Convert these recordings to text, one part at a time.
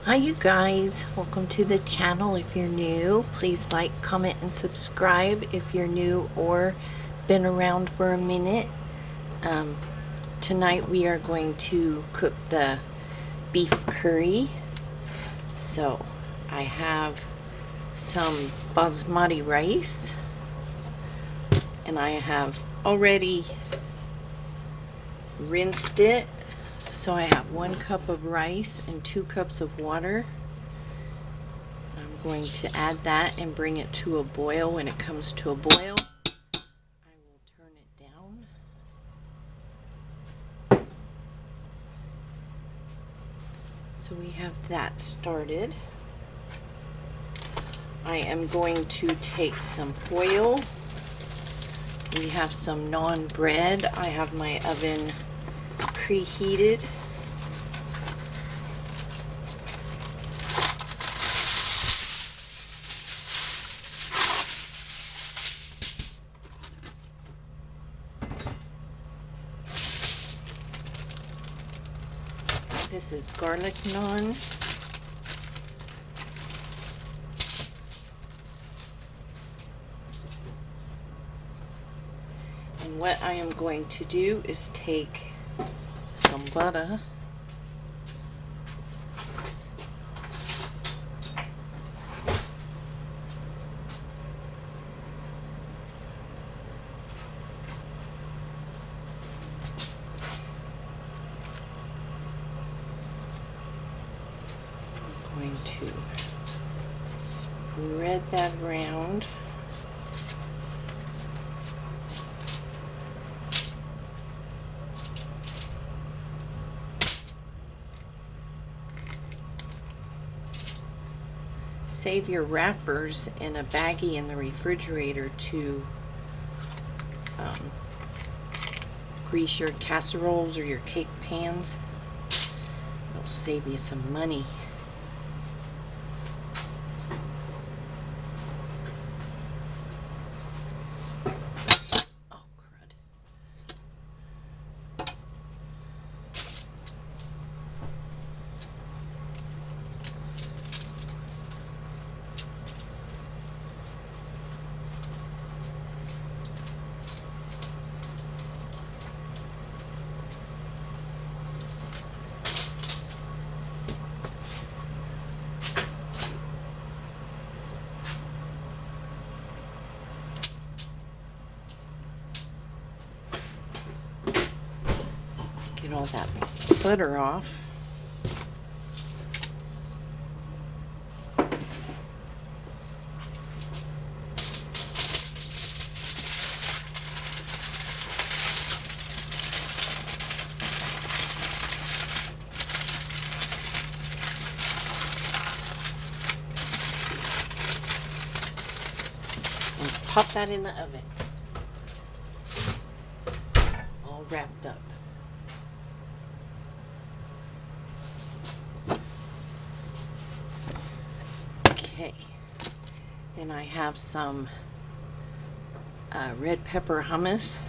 Hi you guys, welcome to the channel. If you're new, please like, comment, and subscribe if you're new or been around for a minute. Tonight we are going to cook the beef curry. So I have some basmati rice and I have already rinsed it. So I have 1 cup of rice and 2 cups of water. I'm going to add that and bring it to a boil. When it comes to a boil, I will turn it down. So we have that started. I am going to take some foil. We have some naan bread. I have my oven preheated. This is garlic naan. And what I am going to do is take some butter . I'm going to spread that around. Save your wrappers in a baggie in the refrigerator to grease your casseroles or your cake pans. It'll save you some money. Oh, crud. Get all that butter off. And pop that in the oven. All wrapped up. Okay, then I have some red pepper hummus.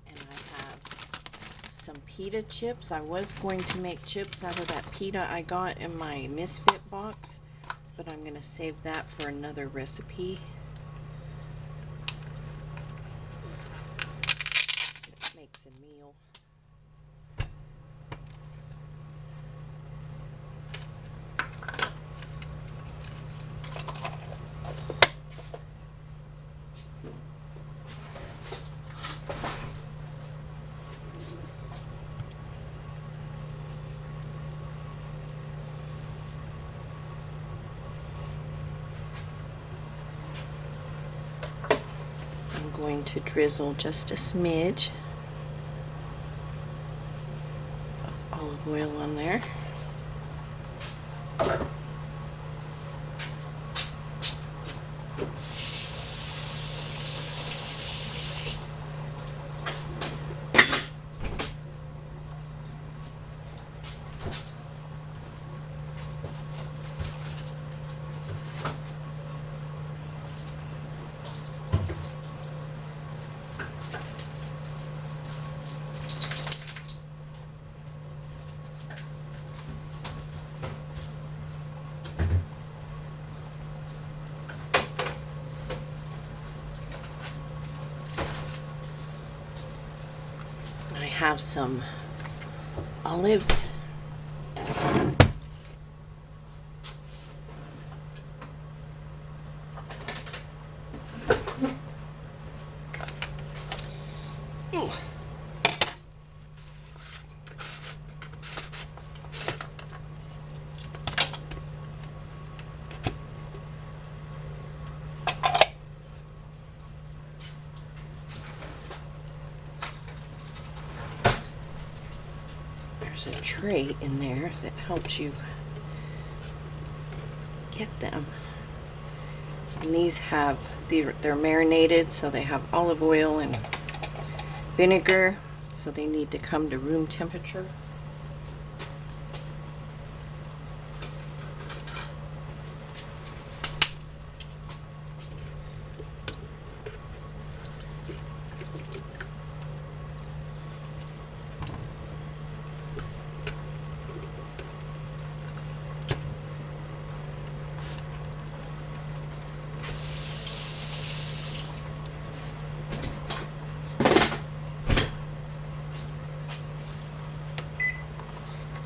And I have some pita chips. I was going to make chips out of that pita I got in my Misfit box, but I'm going to save that for another recipe. Makes a meal. I'm going to drizzle just a smidge of olive oil on there. have some olives. Ooh. There's a tray in there that helps you get them. And they're marinated, so they have olive oil and vinegar, so they need to come to room temperature.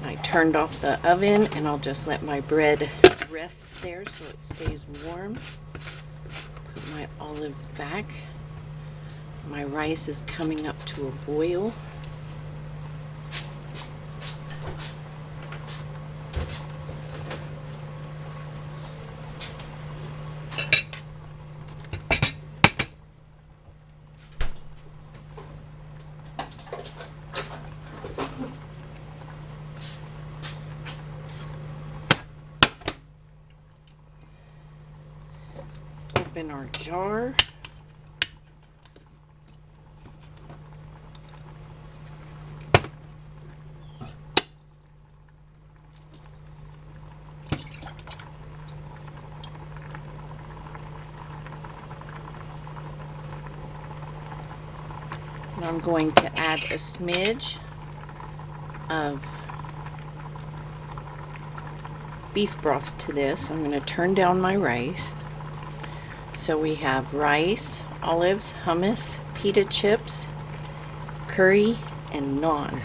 I turned off the oven, and I'll just let my bread rest there so it stays warm. Put my olives back. My rice is coming up to a boil. Open our jar. And I'm going to add a smidge of beef broth to this. I'm going to turn down my rice. So we have rice, olives, hummus, pita chips, curry, and naan.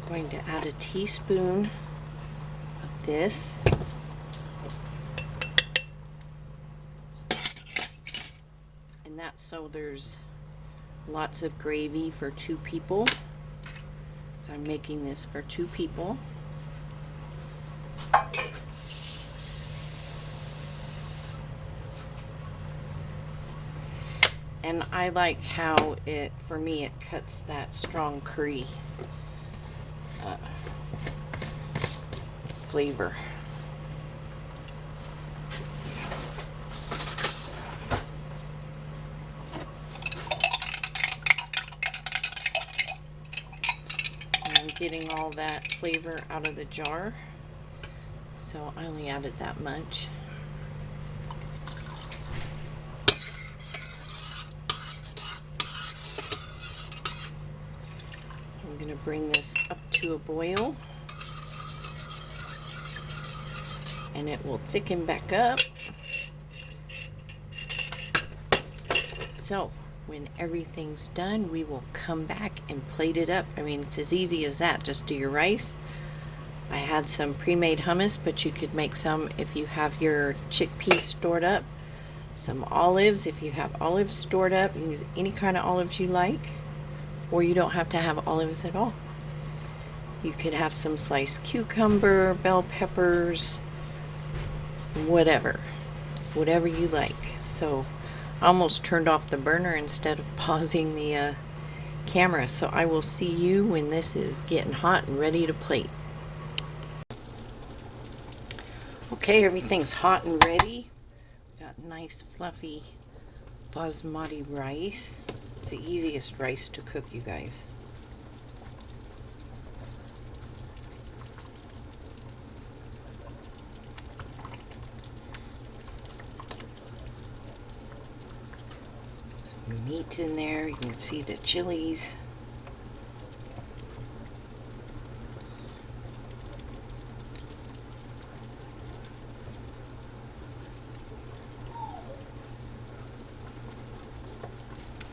Going to add a teaspoon of this. And that's so there's lots of gravy for 2 people. So I'm making this for 2 people. And I like how for me, it cuts that strong curry flavor. And I'm getting all that flavor out of the jar, so I only added that much. I'm going to bring this up to a boil, and it will thicken back up. So when everything's done, we will come back and plate it up. I mean, it's as easy as that. Just do your rice. I had some pre-made hummus, but you could make some if you have your chickpeas stored up. Some olives, if you have olives stored up. You can use any kind of olives you like, or you don't have to have olives at all. You could have some sliced cucumber, bell peppers, whatever you like. So I almost turned off the burner instead of pausing the camera. So I will see you when this is getting hot and ready to plate. Okay, everything's hot and ready. Got nice fluffy basmati rice. It's the easiest rice to cook, you guys. meat in there. You can see the chilies.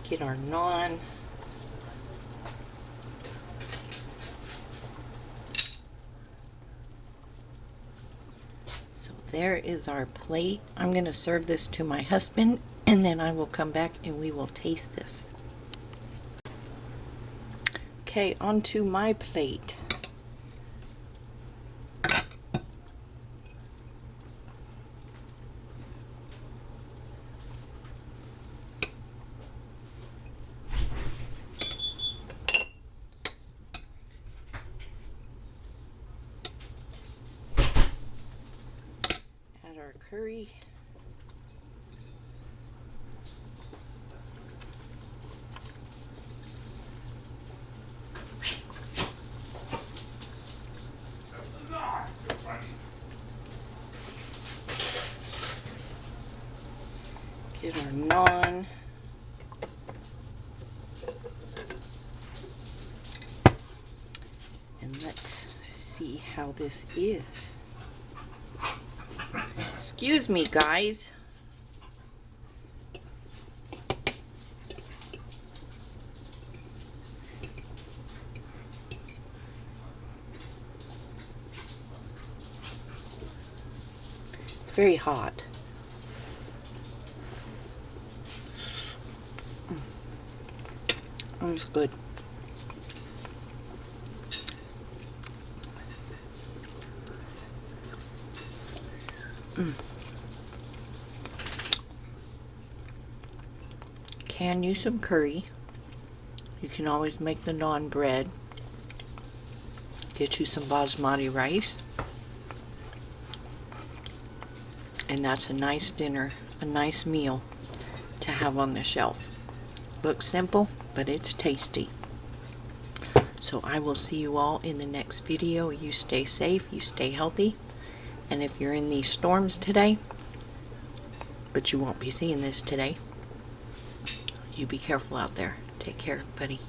Get our naan. So there is our plate. I'm going to serve this to my husband, and then I will come back and we will taste this. Okay, onto my plate. Add our curry. Get our naan. And let's see how this is. Excuse me, guys. It's very hot. It's good. Can use some curry. You can always make the naan bread. Get you some basmati rice. And that's a nice dinner, a nice meal to have on the shelf. Looks simple, but it's tasty. So I will see you all in the next video. You stay safe, you stay healthy. And if you're in these storms today, but you won't be seeing this today, you be careful out there. Take care, everybody.